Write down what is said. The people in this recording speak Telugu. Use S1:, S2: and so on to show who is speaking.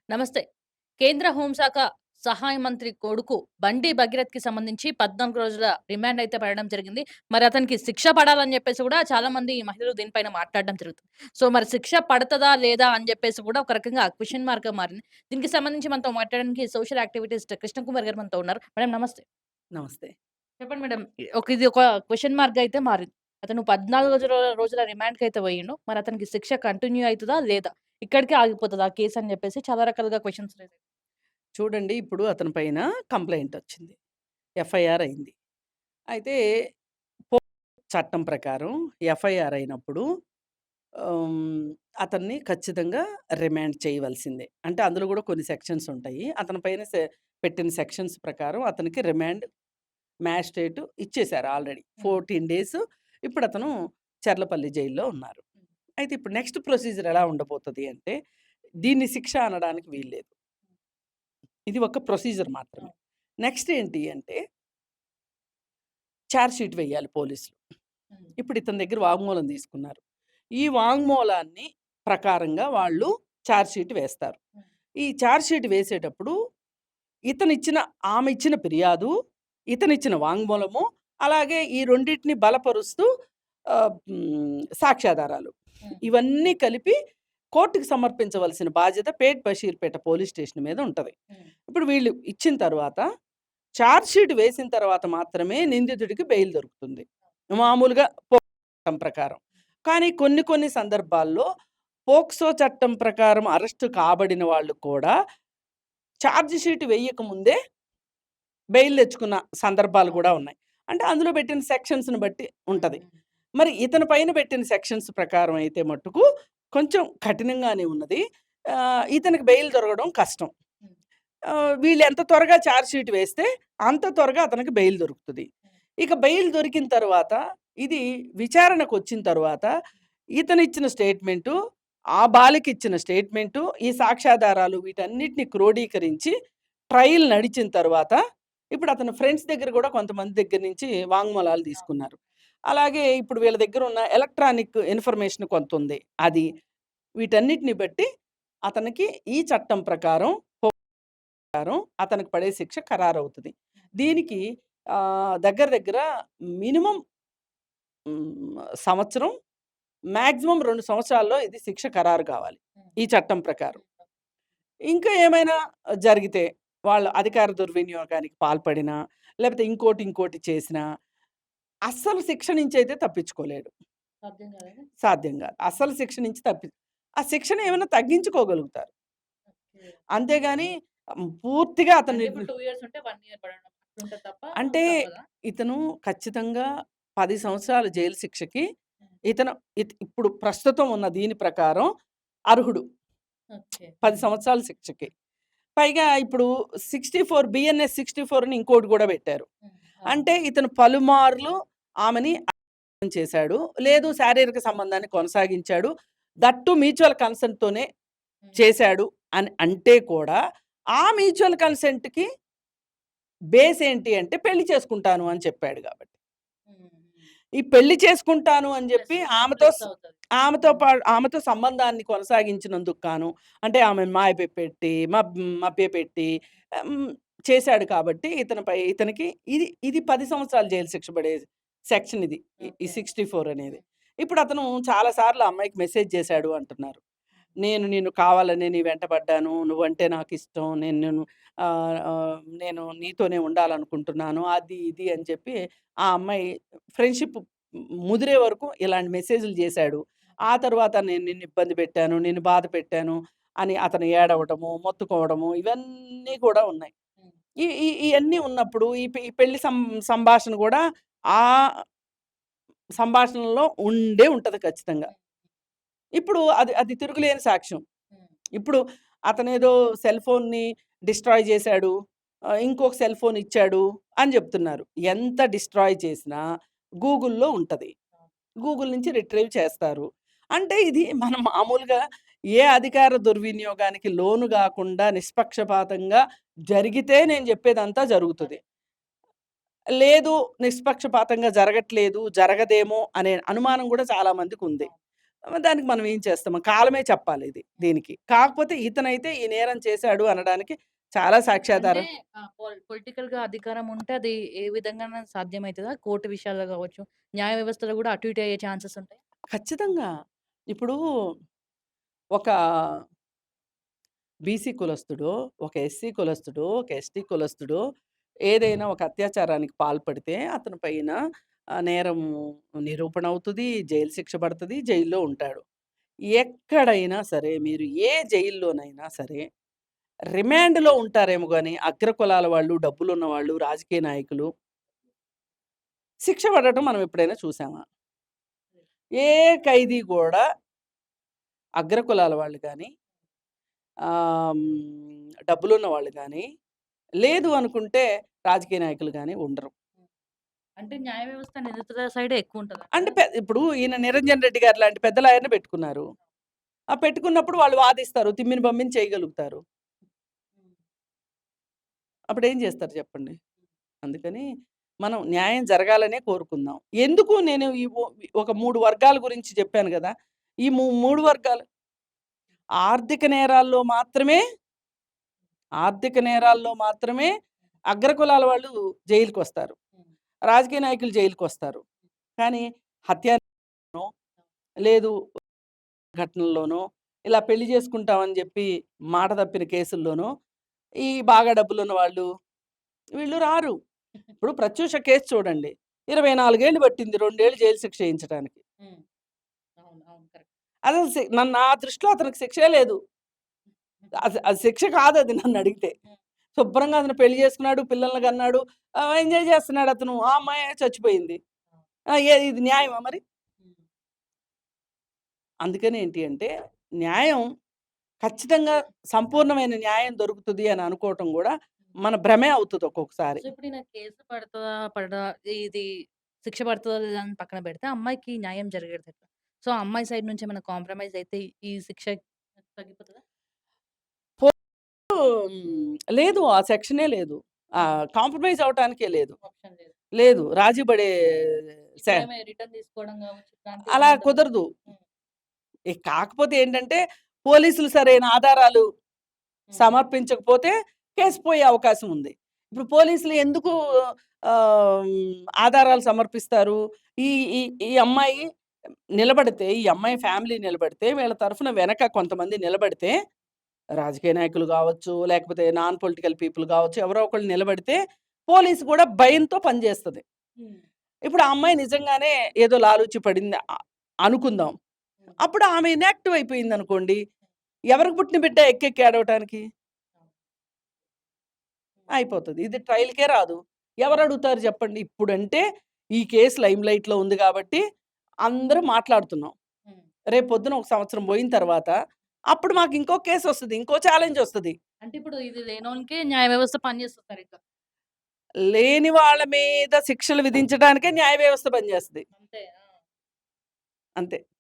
S1: నమస్తే. కేంద్ర హోంశాఖ సహాయ మంత్రి కొడుకు బండి భగీరథ్‌కి సంబంధించి 14 రోజుల రిమాండ్ అయితే పడడం జరిగింది. మరి అతనికి శిక్ష పడాలని జెప్పేసి గూడా చాలా మంది మహిళలు దీనిపైన మాట్లాడడం జరుగుతుంది. సో, మరి శిక్ష పడతదా? లేదా? అని జెప్పేసి గూడా ఒక రకంగా క్వెషన్ మార్క్‌గా మారింది. దీనికి సంబంధించి మనతో మాట్లాడడానికి సోషల్ యాక్టివిటీస్ట్ కృష్ణకుమార్ గారు మనతో ఉన్నారు. మేడం నమస్తే.
S2: నమస్తే.
S1: చెప్పండి మేడం. ఇది ఒక క్వెషన్ మార్క్‌గా అయితే మారింది. అతను 14 రోజుల రిమాండ్‌కయితే పోయిండు. మరి అతనికి శిక్ష కంటిన్యూ అయితదా? లేదా? ఇక్కడికే ఆగిపోతదా ఆ కేసు అని జెప్పేసి చాలా రకాలుగా క్వెషన్స్ రైజ్ అయితాయి.
S2: చూడండి, ఇప్పుడు అతని పైన కంప్లెయింటొచ్చింది. ఎఫ్ఐఆర్ అయింది. అయితే చట్టం ప్రకారం ఎఫ్ఐఆర్ అయినప్పుడు ఆహ్, అతన్ని ఖచ్చితంగా రిమాండ్ చేయవలసిందే. అంటే అందులో గూడా కొన్ని సెక్షన్స్ ఉంటాయి. అతని పైన పెట్టిన సెక్షన్స్ ప్రకారం అతనికి రిమాండ్ మ్యాజిస్ట్రేట్ ఇచ్చేసారు ఆల్రెడీ.
S1: హ్మ్.
S2: 14 డేస్ ఇప్పుడతను చర్లపల్లి జైల్‌లో ఉన్నారు. అయితే ఇప్పుడు నెక్స్ట్ ప్రొసీజర్ ఎలా ఉండబోతది అంటే, దీన్ని శిక్ష అనడానికి వీల్లేదు. ఇది ఒక ప్రొసీజర్ మాత్రమే.
S1: అవును.
S2: నెక్స్ట్ ఏంటి అంటే, చార్జ్ షీట్ వెయ్యాలి పోలీసులు.
S1: హ్మ్.
S2: ఇప్పుడు ఇతని దగ్గర వాంగ్మూలం తీసుకున్నారు. ఈ వాంగ్మూలాన్ని ప్రకారంగా వాళ్ళు చార్జ్ షీట్ వేస్తారు.
S1: హ్మ్.
S2: ఈ చార్జ్ షీట్ వేసేటప్పుడు ఇతనిచ్చిన ఆమె ఇచ్చిన ఫిర్యాదు, ఇతనిచ్చిన వాంగ్మూలము, అలాగే ఈ రెండిటిని బలపరుస్తూ సాక్ష్యాధారాలు
S1: హ్మ్.
S2: ఇవన్నీ కలిపి కోర్ట్‌కి సమర్పించవలసిన బాధ్యత బషీర్పేట పోలీస్ స్టేషన్ మీద ఉంటది.
S1: హ్మ్.
S2: ఇప్పుడు వీళ్ళు ఇచ్చిన తర్వాత చార్జ్ షీట్ వేసిన తర్వాత మాత్రమే నిందితుడికి బెయిల్ దొరుకుతుంది. మామూలుగా చట్టం ప్రకారం. కానీ కొన్ని కొన్ని సందర్భాల్లో పోక్సో చట్టం ప్రకారం అరెస్టు కాబడిన వాళ్ళు కూడా చార్జ్ షీట్ వేయక ముందే బెయిల్ తెచ్చుకున్న సందర్భాలు
S1: అవును.
S2: గూడా ఉన్నాయి. అంటే అందులో పెట్టిన సెక్షన్స్‌ని బట్టి
S1: హ్మ్.
S2: ఉంటది.
S1: హ్మ్.
S2: మరి ఇతని పైన పెట్టిన సెక్షన్స్ ప్రకారం అయితే మట్టుకు కొంచెం కఠినంగానే ఉన్నది. ఇతనికి బెయిల్ దొరకడం కష్టం.
S1: హ్మ్.
S2: వీళ్ళు ఎంత త్వరగా చార్జ్ షీట్ వేస్తే అంత త్వరగా అతనికి బెయిల్ దొరుకుతది.
S1: హ్మ్.
S2: ఇక బెయిల్ దొరికిన తర్వాత ఇది విచారణకొచ్చిన తర్వాత ఇతనిచ్చిన స్టేట్మెంటు, ఆ బాలికిచ్చిన స్టేట్మెంటు, ఈ సాక్ష్యాధారాలు వీటన్నిటిని క్రోడీకరించి ట్రయల్ నడిచిన తర్వాత ఇప్పుడు అతని ఫ్రెండ్స్ దగ్గర గూడా కొంతమంది దగ్గర నుంచి వాంగ్మూలాలు
S1: అవును.
S2: తీసుకున్నారు. అలాగే ఇప్పుడు వీళ్ళ దగ్గర ఉన్న ఎలక్ట్రానిక్ ఇన్ఫర్మేషన్ కొంతుంది. అది వీటన్నిటిని బట్టి అతనికి ఈ చట్టం ప్రకారం అతనికి పడే శిక్ష ఖరారవుతది. దీనికి దగ్గర దగ్గర మినిమమ్ సంవత్సరం, మాక్సిమం 2 సంవత్సరాల్లో ఇది శిక్ష ఖరారు కావాలి.
S1: హ్మ్.
S2: ఈ చట్టం ప్రకారం. ఇంకా ఏమైనా జరిగితే వాళ్ళు అధికార దుర్వినియోగానికి పాల్పడినా, లేకపోతే ఇంకోటి చేసినా అస్సలు శిక్ష నుంచయితే తప్పించుకోలేడు.
S1: సాధ్యం కాదా?
S2: సాధ్యం కాదు. అస్సలు శిక్ష నుంచి ఆ శిక్షను ఏమైనా తగ్గించుకోగలుగుతారు.
S1: ఓకే.
S2: అంతేగాని పూర్తిగా
S1: అంటే
S2: అతన్ని
S1: ఇప్పుడు 2 ఇయర్స్ ఉంటే 1 ఇయర్ పడడం అట్లుంటది తప్ప
S2: అంటే
S1: తప్పదా?
S2: ఇతను ఖచ్చితంగా 10 సంవత్సరాల జైలు శిక్షకి
S1: హ్మ్.
S2: ఇతను ఇప్పుడు ప్రస్తుతం ఉన్న దీని ప్రకారం అర్హుడు.
S1: ఓకే.
S2: 10
S1: హ్మ్.
S2: సంవత్సరాల శిక్షకి. పైగా ఇప్పుడు 64 బిఎన్ఎస్ 64 అని ఇంకోటి గూడా పెట్టారు.
S1: హ్మ్. అవును.
S2: అంటే ఇతను పలుమార్లు ఆమెని చేశాడు. లేదు శారీరక సంబంధాన్ని కొనసాగించాడు. దట్ టూ మ్యూచువల్ కన్సెంట్‌తోనే
S1: హ్మ్.
S2: చేశాడు అని అంటే కూడా, ఆ మ్యూచువల్ కన్సెంట్‌కి బేస్ ఏంటి అంటే పెళ్లి చేసుకుంటాను అని చెప్పాడు గాబట్టి.
S1: హ్మ్. హ్మ్.
S2: ఈ పెళ్లి చేసుకుంటాను అని
S1: ప్లస్
S2: జెప్పి
S1: ప్లస్ అవుతది. హ్మ్.
S2: ఆమెతో సంబంధాన్ని కొనసాగించినందుకు గాను, అంటే ఆమెను మాయపెట్టి, మభ్యపెట్టి హ్మ్, చేశాడు కాబట్టి ఇతనికి ఇది 10 సంవత్సరాలు జైలు శిక్ష పడే సెక్షన్ ఇది. ఈ
S1: ఓకే.
S2: 64 అనేది.
S1: హ్మ్.
S2: ఇప్పుడు అతను చాలా సార్లు ఆ అమ్మాయికి మెసేజ్ చేశాడు అంటున్నారు.
S1: హ్మ్.
S2: నేను నిన్ను కావాలనే నీ వెంట పడ్డాను. నువ్వంటే నాకిష్టం. నేను నీతోనే ఉండాలనుకుంటున్నాను. అది, ఇది అని చెప్పి ఆ అమ్మాయి ఫ్రెండ్‌షిప్ ముదిరే వరకు ఇలాంటి మెసేజ్‌లు జేశాడు. ఆ తరువాత నేను నిన్ను ఇబ్బంది పెట్టాను, నిన్ను బాధ పెట్టాను అని అతను ఏడవటము, మొత్తుకోవడము ఇవన్నీ కూడా ఉన్నాయి.
S1: హ్మ్.
S2: ఇయన్నీ ఉన్నప్పుడు ఈ పెళ్లి సంభాషణ గూడా ఆ సంభాషణలో ఉండే ఉంటది ఖచ్చితంగా.
S1: హ్మ్.
S2: ఇప్పుడు అది అది తిరుగులేని సాక్ష్యం.
S1: హ్మ్.
S2: ఇప్పుడు అతనేదో సెల్ ఫోన్‌ని డిస్ట్రాయ్ జేశాడు. ఇంకొక సెల్ ఫోన్ ఇచ్చాడు అని జెప్తున్నారు. ఎంత డిస్ట్రాయ్ చేసినా గూగుల్‌లో ఉంటది.
S1: అవును.
S2: గూగుల్ నుంచి రిట్రీవ్ చేస్తారు. అంటే ఇది మనం మామూలుగా ఏ అధికార దుర్వినియోగానికి లోను గాకుండా నిష్పక్షపాతంగా జరిగితే నేను జెప్పేదంతా జరుగుతది.
S1: అదే.
S2: లేదు నిష్పక్షపాతంగా జరగట్లేదు, జరగదేమో అనే అనుమానం గూడా చాలా మందికుంది.
S1: అవును.
S2: దానికి మనం ఏం చేస్తాం? కాలమే చెప్పాలి ఇది దీనికి. కాకపోతే ఇతనైతే ఈ నేరం చేశాడు అనడానికి చాలా
S1: అంటే
S2: సాక్ష్యాధారం.
S1: పొలిటికల్‌గా అధికారం ఉంటే అది ఏ విధంగానైనా సాధ్యమైతదా? కోర్టు విషయాల్లో గావచ్చు, న్యాయ వ్యవస్థలో గూడా అటు ఇటు అయ్యే ఛాన్సెస్ ఉంటాయా?
S2: ఖచ్చితంగా. ఇప్పుడు ఒక బీసీ కులస్తుడో, ఒక ఎస్సీ కులస్తుడో, ఒక ఎస్టీ కులస్తుడో ఏదైనా ఒక అత్యాచారానికి పాల్పడితే అతని పైన నేరం నిరూపణ అవుతది. జైలు శిక్ష పడతది. జైల్లో ఉంటాడు. ఎక్కడైనా సరే మీరు ఏ జైల్లోనైనా సరే రిమాండ్‌లో ఉంటారేమో గాని అగ్రకులాల వాళ్ళు, డబ్బులున్న వాళ్ళు, రాజకీయ నాయకులు శిక్ష పడటం మనం ఎప్పుడైనా చూసామా? ఏ ఖైదీ గూడా అగ్రకులాల వాళ్ళు గాని, డబ్బులున్న వాళ్ళు గాని, లేదు అనుకుంటే రాజకీయ నాయకులు గాని ఉండరు.
S1: అంటే న్యాయ వ్యవస్థ నిందితుల సైడే
S2: అంటే
S1: ఎక్కువుంటదంటారా?
S2: ఇప్పుడు ఈయన 'నిరంజన్ రెడ్డి' గారు లాంటి పెద్ద లాయర్‌ని పెట్టుకున్నారు. ఆ పెట్టుకున్నప్పుడు వాళ్ళు వాదిస్తారు. తిమ్మిని బమ్మిని చేయగలుగుతారు.
S1: హ్మ్.
S2: అప్పుడేం జేస్తారు చెప్పండి? అందుకని మనం న్యాయం జరగాలనే కోరుకుందాం. ఎందుకు నేను ఈ ఒక 3 వర్గాల గురించి చెప్పాను గదా! ఈ 3 వర్గాలు ఆర్థిక నేరాల్లో మాత్రమే, ఆర్థిక నేరాల్లో మాత్రమే అగ్రకులాల వాళ్ళు జైలుకొస్తారు.
S1: హ్మ్.
S2: రాజకీయ నాయకులు జైలుకొస్తారు. కానీ హత్యనో, లేదు ఘటనల్లోనో, ఇలా పెళ్లి చేసుకుంటామని జెప్పి మాట తప్పిన కేసుల్లోనో, ఈ బాగా డబ్బులున్న వాళ్ళు వీళ్ళు రారు. ఇప్పుడు 'ప్రత్యూష' కేసు చూడండి. 24 ఏళ్ళు పట్టింది 2 ఏళ్ళు జైలు శిక్ష ఏయించడానికి.
S1: హ్మ్. అవును. అవును. కరెక్ట్.
S2: అసలు నా దృష్టిలో అతనికి శిక్షే లేదు. అది శిక్ష కాదది నన్నడిగితే.
S1: హ్మ్.
S2: శుభ్రంగా అతను పెళ్లి చేసుకున్నాడు, పిల్లల్ని కన్నాడు, ఎంజాయ్ చేస్తున్నాడతను. ఆ అమ్మాయి చచ్చిపోయింది. ఇది న్యాయమా మరి?
S1: హ్మ్.
S2: అందుకని ఏంటి అంటే, న్యాయం ఖచ్చితంగా సంపూర్ణమైన న్యాయం దొరుకుతది అని అనుకోవటం గూడా మన భ్రమే అవుతది ఒక్కొక్కసారి.
S1: సో, ఇప్పుడు ఈయన కేసు పడతదా? పడదా? ఇది శిక్ష పడతదా లేదా అని పక్కన పెడితే, అమ్మాయికి న్యాయం జరిగేదెట్లా? సో, ఆ అమ్మాయి సైడ్ నుంచి ఏమైనా కాంప్రమైజ్ అయితే ఈ శిక్ష తగ్గిపోతదా?
S2: లేదు. ఆ సెక్షనే లేదు.
S1: హ్మ్.
S2: కాంప్రమైజ్ అవ్వటానికే లేదు.
S1: ఆప్షన్ లేదు.
S2: లేదు. రాజీ పడే సె
S1: ఇప్పుడేమి రిటర్న్ తీసుకోవడం గావచ్చు,
S2: అలా
S1: ఇట్లాంటివేమి ఉండదా?
S2: కుదరదు.
S1: హ్మ్.
S2: కాకపోతే ఏంటంటే, పోలీసులు సరైన ఆధారాలు
S1: హ్మ్.
S2: సమర్పించకపోతే కేసు పోయే అవకాశం ఉంది. ఇప్పుడు పోలీసులు ఎందుకు ఆహ్, ఆధారాలు సమర్పిస్తారు? ఈ ఈ ఈ అమ్మాయి నిలబడితే, ఈ అమ్మాయి ఫ్యామిలీ నిలబడితే, వీళ్ళ తరఫున వెనక కొంతమంది నిలబడితే, రాజకీయ నాయకులు గావచ్చు, లేకపోతే నాన్ పొలిటికల్ పీపుల్ గావచ్చు, ఎవరో ఒకళ్ళు నిలబడితే, పోలీసు గూడా భయంతో పనిజేస్తది.
S1: హ్మ్.
S2: ఇప్పుడు ఆ అమ్మాయి నిజంగానే ఏదో లాలూచి పడింది అనుకుందాం.
S1: హ్మ్.
S2: అప్పుడు ఆమె ఇనాక్టివ్ అయిపోయిందనుకోండి, ఎవరికి పుట్టిన బిడ్డ ఎక్కెక్కి ఏడవటానికి?
S1: అవును. హ్మ్.
S2: అయిపోతది. ఇది ట్రయల్‌కే రాదు. ఎవరడుగుతారు చెప్పండి? ఇప్పుడంటే ఈ కేస్ లైమ్‌లైట్‌లో ఉంది గాబట్టి అందరూ మాట్లాడుతున్నాం.
S1: హ్మ్.
S2: రేపొద్దున ఒక సంవత్సరం బోయిన తర్వాత అప్పుడు మాకు ఇంకో కేసొస్తది. ఇంకో ఛాలెంజొస్తది.
S1: అంటే ఇప్పుడు ఇది లేనోనికే న్యాయ వ్యవస్థ పనిచేస్తది సరిగ్గా.
S2: లేని వాళ్ళ మీద శిక్షలు విధించడానికే న్యాయ వ్యవస్థ పనిజేస్తది.
S1: అంతే. ఆ!
S2: అంతే.